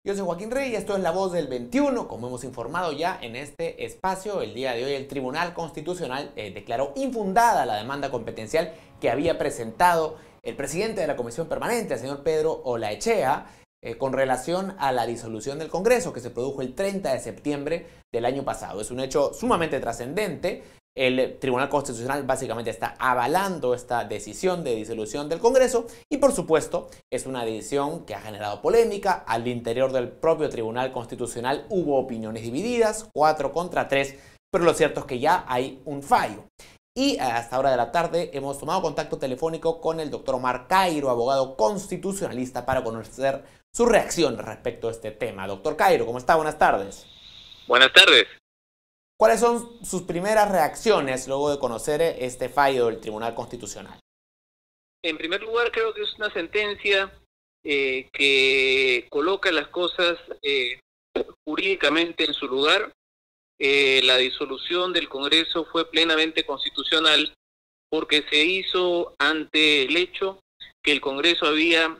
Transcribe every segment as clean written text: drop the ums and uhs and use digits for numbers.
Yo soy Joaquín Rey y esto es La Voz del 21. Como hemos informado ya en este espacio, el día de hoy el Tribunal Constitucional declaró infundada la demanda competencial que había presentado el presidente de la Comisión Permanente, el señor Pedro Olaechea, con relación a la disolución del Congreso que se produjo el 30 de septiembre del año pasado. Es un hecho sumamente trascendente. El Tribunal Constitucional básicamente está avalando esta decisión de disolución del Congreso y por supuesto es una decisión que ha generado polémica. Al interior del propio Tribunal Constitucional hubo opiniones divididas, 4 contra 3, pero lo cierto es que ya hay un fallo. Y hasta hora de la tarde hemos tomado contacto telefónico con el doctor Omar Cairo, abogado constitucionalista, para conocer su reacción respecto a este tema. Doctor Cairo, ¿cómo está? Buenas tardes. Buenas tardes. ¿Cuáles son sus primeras reacciones luego de conocer este fallo del Tribunal Constitucional? En primer lugar, creo que es una sentencia que coloca las cosas jurídicamente en su lugar. La disolución del Congreso fue plenamente constitucional porque se hizo ante el hecho que el Congreso había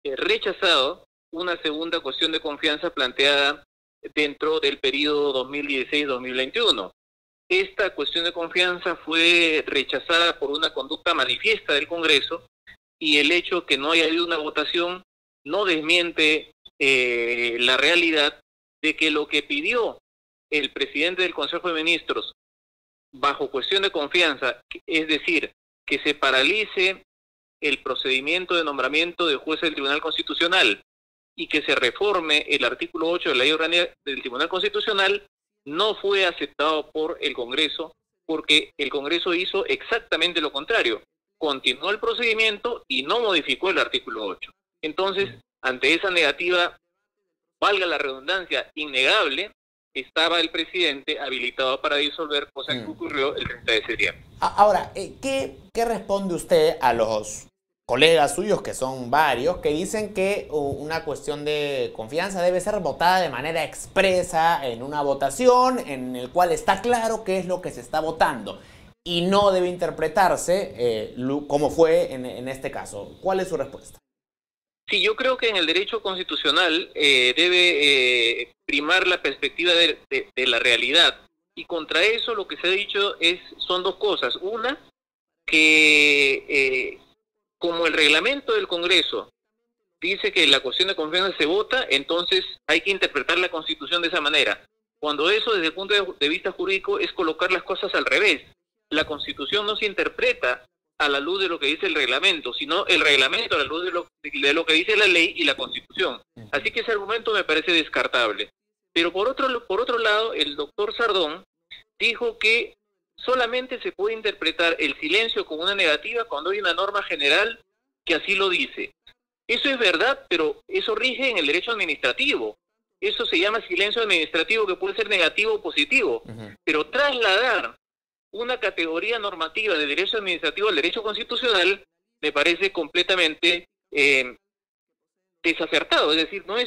rechazado una segunda cuestión de confianza planteada dentro del periodo 2016-2021. Esta cuestión de confianza fue rechazada por una conducta manifiesta del Congreso y el hecho que no haya habido una votación no desmiente la realidad de que lo que pidió el presidente del Consejo de Ministros bajo cuestión de confianza, es decir, que se paralice el procedimiento de nombramiento de jueces del Tribunal Constitucional y que se reforme el artículo 8 de la Ley Orgánica del Tribunal Constitucional, no fue aceptado por el Congreso, porque el Congreso hizo exactamente lo contrario. Continuó el procedimiento y no modificó el artículo 8. Entonces, ante esa negativa, valga la redundancia, innegable, estaba el presidente habilitado para disolver, cosa que ocurrió el 30 de septiembre. Ahora, ¿qué responde usted a los colegas suyos, que son varios, que dicen que una cuestión de confianza debe ser votada de manera expresa en una votación en el cual está claro qué es lo que se está votando y no debe interpretarse como fue en este caso? ¿Cuál es su respuesta? Sí, yo creo que en el derecho constitucional debe primar la perspectiva de la realidad, y contra eso lo que se ha dicho son dos cosas. Una, que como el reglamento del Congreso dice que la cuestión de confianza se vota, entonces hay que interpretar la Constitución de esa manera. Cuando eso, desde el punto de vista jurídico, es colocar las cosas al revés. La Constitución no se interpreta a la luz de lo que dice el reglamento, sino el reglamento a la luz de lo que dice la ley y la Constitución. Así que ese argumento me parece descartable. Pero por otro lado, el doctor Sardón dijo que solamente se puede interpretar el silencio como una negativa cuando hay una norma general que así lo dice. Eso es verdad, pero eso rige en el derecho administrativo. Eso se llama silencio administrativo, que puede ser negativo o positivo. Pero trasladar una categoría normativa de derecho administrativo al derecho constitucional me parece completamente desacertado. Es decir, no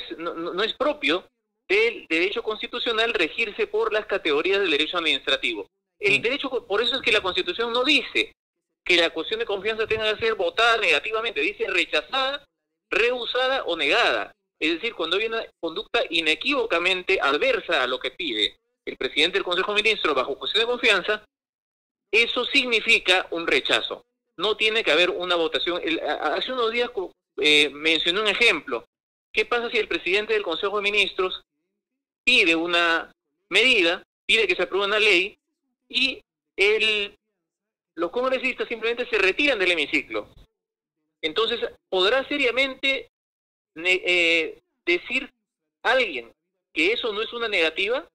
es propio del derecho constitucional regirse por las categorías del derecho administrativo. El derecho, por eso es que la Constitución no dice que la cuestión de confianza tenga que ser votada negativamente, dice rechazada, rehusada o negada. Es decir, cuando hay una conducta inequívocamente adversa a lo que pide el presidente del Consejo de Ministros bajo cuestión de confianza, eso significa un rechazo. No tiene que haber una votación. Hace unos días mencioné un ejemplo. ¿Qué pasa si el presidente del Consejo de Ministros pide una medida, pide que se apruebe una ley, y los congresistas simplemente se retiran del hemiciclo? Entonces, ¿podrá seriamente decir alguien que eso no es una negativa,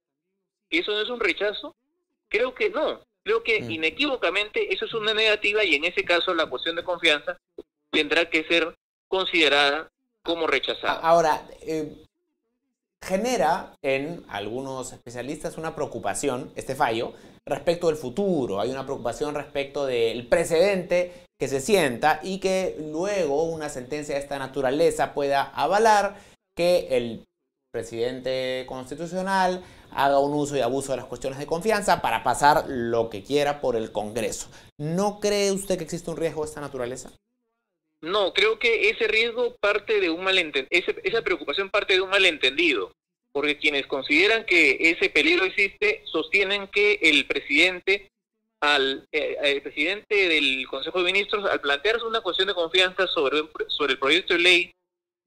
que eso no es un rechazo? Creo que no. Creo que inequívocamente eso es una negativa, y en ese caso la cuestión de confianza tendrá que ser considerada como rechazada. Ahora, genera en algunos especialistas una preocupación, este fallo, respecto del futuro. Hay una preocupación respecto del precedente que se sienta y que luego una sentencia de esta naturaleza pueda avalar que el presidente constitucional haga un uso y abuso de las cuestiones de confianza para pasar lo que quiera por el Congreso. ¿No cree usted que existe un riesgo de esta naturaleza? No, creo que ese riesgo parte de un malentendido, esa preocupación parte de un malentendido, porque quienes consideran que ese peligro existe sostienen que el presidente el presidente del Consejo de Ministros, al plantearse una cuestión de confianza sobre el proyecto de ley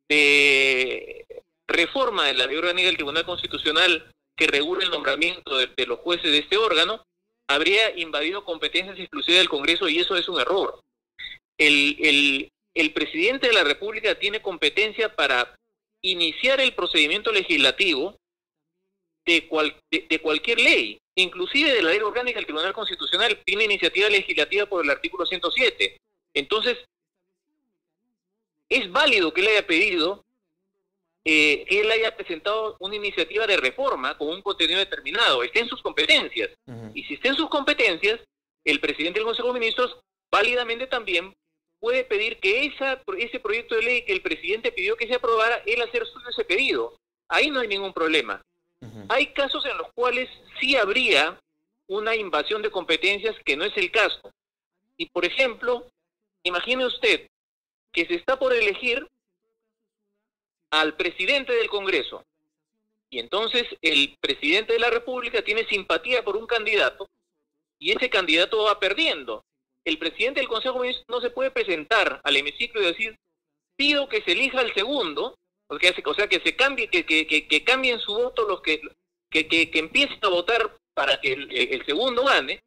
de reforma de la ley orgánica del Tribunal Constitucional que regula el nombramiento de los jueces de este órgano, habría invadido competencias exclusivas del Congreso, y eso es un error. El presidente de la República tiene competencia para iniciar el procedimiento legislativo de cualquier ley, inclusive de la ley orgánica del Tribunal Constitucional. Tiene iniciativa legislativa por el artículo 107. Entonces, es válido que él haya pedido, que él haya presentado una iniciativa de reforma con un contenido determinado. Está en sus competencias. Y si está en sus competencias, el presidente del Consejo de Ministros válidamente también puede pedir que ese proyecto de ley que el presidente pidió que se aprobara, él hacer suyo ese pedido. Ahí no hay ningún problema. Hay casos en los cuales sí habría una invasión de competencias, que no es el caso. Y, por ejemplo, imagine usted que se está por elegir al presidente del Congreso, y entonces el presidente de la República tiene simpatía por un candidato, y ese candidato va perdiendo. El presidente del Consejo de Ministros no se puede presentar al hemiciclo y decir: pido que se elija al segundo, o sea, que se cambie, que cambien su voto los que empiecen a votar para que el segundo gane,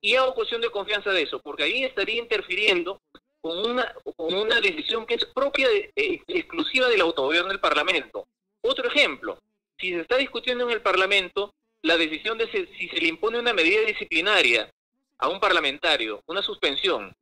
y hago cuestión de confianza de eso, porque ahí estaría interfiriendo con una decisión que es propia exclusiva del autogobierno del Parlamento. Otro ejemplo: si se está discutiendo en el Parlamento la decisión de si se le impone una medida disciplinaria a un parlamentario, una suspensión,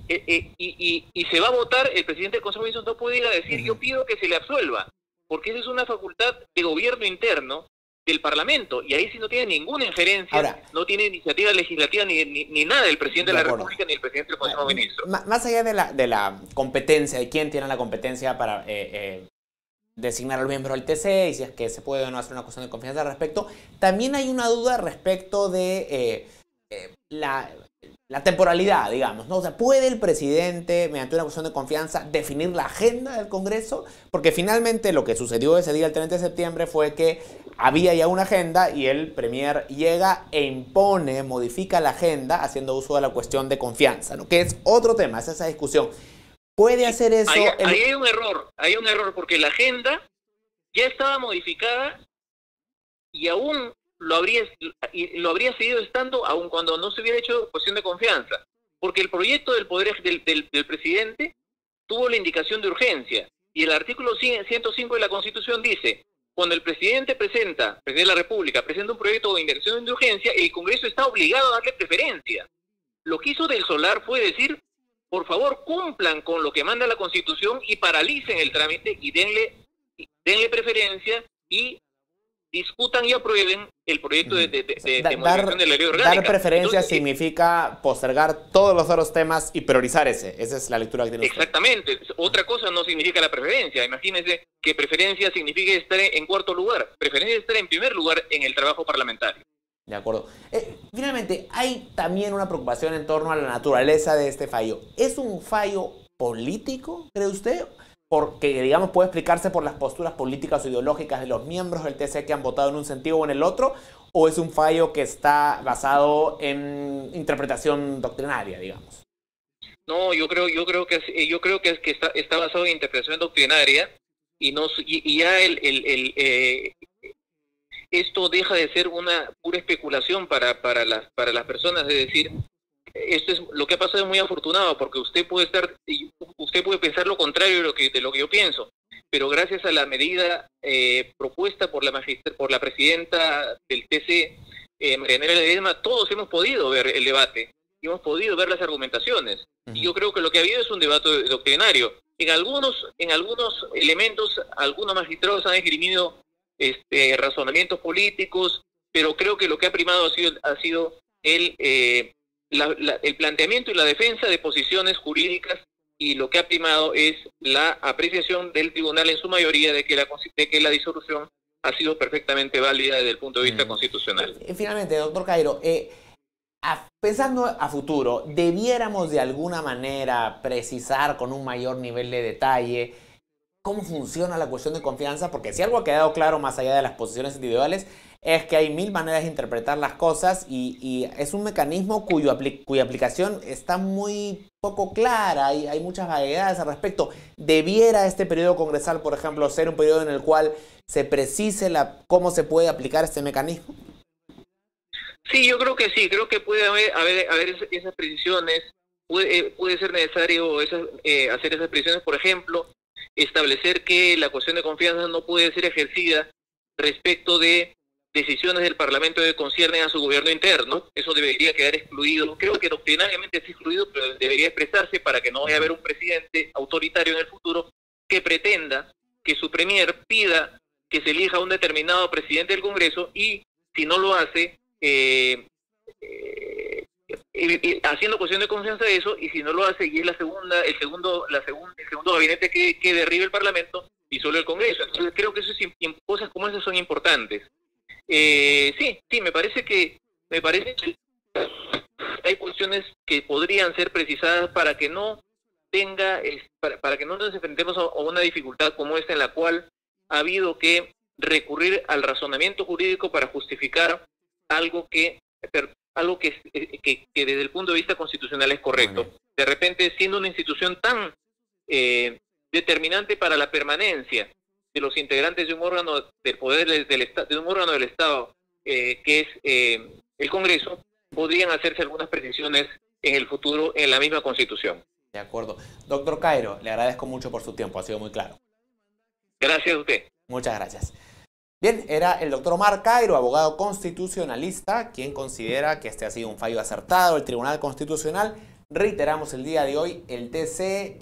y se va a votar, el presidente del Consejo de Ministros no puede ir a decir: yo pido que se le absuelva, porque esa es una facultad de gobierno interno del Parlamento, y ahí sí no tiene ninguna injerencia. Ahora, no tiene iniciativa legislativa ni nada del presidente de la República ni el presidente del Consejo de Ministros. Más allá de la competencia, de quién tiene la competencia para designar al miembro del TC, y si es que se puede o no hacer una cuestión de confianza al respecto, también hay una duda respecto de la temporalidad, digamos, ¿no? O sea, ¿puede el presidente, mediante una cuestión de confianza, definir la agenda del Congreso? Porque finalmente lo que sucedió ese día, el 30 de septiembre, fue que había ya una agenda y el premier llega e impone, modifica la agenda haciendo uso de la cuestión de confianza, ¿no? Que es otro tema, es esa discusión. ¿Puede hacer eso? Ahí hay un error, porque la agenda ya estaba modificada y aún lo habría seguido estando aun cuando no se hubiera hecho cuestión de confianza, porque el proyecto del poder del presidente tuvo la indicación de urgencia, y el artículo 105 de la Constitución dice: cuando el presidente de la República presenta un proyecto de indicación de urgencia, el Congreso está obligado a darle preferencia. Lo que hizo Del Solar fue decir: por favor, cumplan con lo que manda la Constitución y paralicen el trámite y denle preferencia y discutan y aprueben el proyecto de modificación de la ley orgánica. Dar preferencia significa postergar todos los otros temas y priorizar ese. Esa es la lectura que tiene usted. Exactamente. Otra cosa no significa la preferencia. Imagínense que preferencia significa estar en cuarto lugar. Preferencia es estar en primer lugar en el trabajo parlamentario. De acuerdo. Finalmente, hay también una preocupación en torno a la naturaleza de este fallo. ¿Es un fallo político, cree usted? Porque, digamos, puede explicarse por las posturas políticas o ideológicas de los miembros del TC que han votado en un sentido o en el otro, ¿o es un fallo que está basado en interpretación doctrinaria, digamos? No, yo creo que está basado en interpretación doctrinaria, y ya esto deja de ser una pura especulación para las personas. Es decir, lo que ha pasado es muy afortunado, porque usted puede pensar lo contrario de lo que yo pienso, pero gracias a la medida propuesta por la presidenta del TC, Marianela Ledesma, todos hemos podido ver el debate y hemos podido ver las argumentaciones. Y yo creo que lo que ha habido es un debate doctrinario. En algunos elementos, algunos magistrados han esgrimido razonamientos políticos, pero creo que lo que ha primado ha sido el planteamiento y la defensa de posiciones jurídicas, y lo que ha primado es la apreciación del tribunal en su mayoría de que la disolución ha sido perfectamente válida desde el punto de vista constitucional. Finalmente, doctor Cairo, Pensando a futuro, ¿debiéramos de alguna manera precisar con un mayor nivel de detalle cómo funciona la cuestión de confianza? Porque si algo ha quedado claro más allá de las posiciones individuales es que hay mil maneras de interpretar las cosas y es un mecanismo cuya aplicación está muy poco clara, hay muchas vaguedades al respecto. ¿Debiera este periodo congresal, por ejemplo, ser un periodo en el cual se precise cómo se puede aplicar este mecanismo? Sí, yo creo que sí, creo que puede haber esas precisiones, puede ser necesario hacer esas precisiones, por ejemplo, establecer que la cuestión de confianza no puede ser ejercida respecto de decisiones del Parlamento que conciernen a su gobierno interno. Eso debería quedar excluido. Creo que doctrinariamente es excluido, pero debería expresarse para que no vaya a haber un presidente autoritario en el futuro que pretenda que su premier pida que se elija un determinado presidente del Congreso y si no lo hace, haciendo cuestión de confianza de eso, y si no lo hace y es el segundo gabinete que derribe el Parlamento y solo el Congreso. Entonces creo que cosas como esas son importantes. Sí, me parece que hay cuestiones que podrían ser precisadas para que no para que no nos enfrentemos a una dificultad como esta en la cual ha habido que recurrir al razonamiento jurídico para justificar algo que desde el punto de vista constitucional es correcto. De repente, siendo una institución tan determinante para la permanencia de los integrantes de un órgano del poder de un órgano del Estado, que es el Congreso, podrían hacerse algunas precisiones en el futuro en la misma Constitución. De acuerdo. Doctor Cairo, le agradezco mucho por su tiempo, ha sido muy claro. Gracias a usted. Muchas gracias. Bien, era el doctor Omar Cairo, abogado constitucionalista, quien considera que este ha sido un fallo acertado del Tribunal Constitucional. Reiteramos el día de hoy, el TC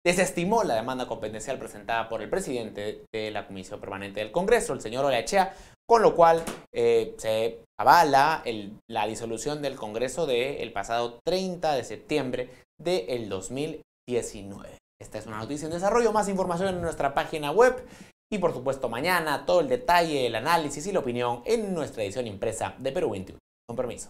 desestimó la demanda competencial presentada por el presidente de la Comisión Permanente del Congreso, el señor Olaechea, con lo cual se avala la disolución del Congreso del pasado 30 de septiembre del 2019. Esta es una noticia en desarrollo, más información en nuestra página web. Y por supuesto mañana todo el detalle, el análisis y la opinión en nuestra edición impresa de Perú 21. Con permiso.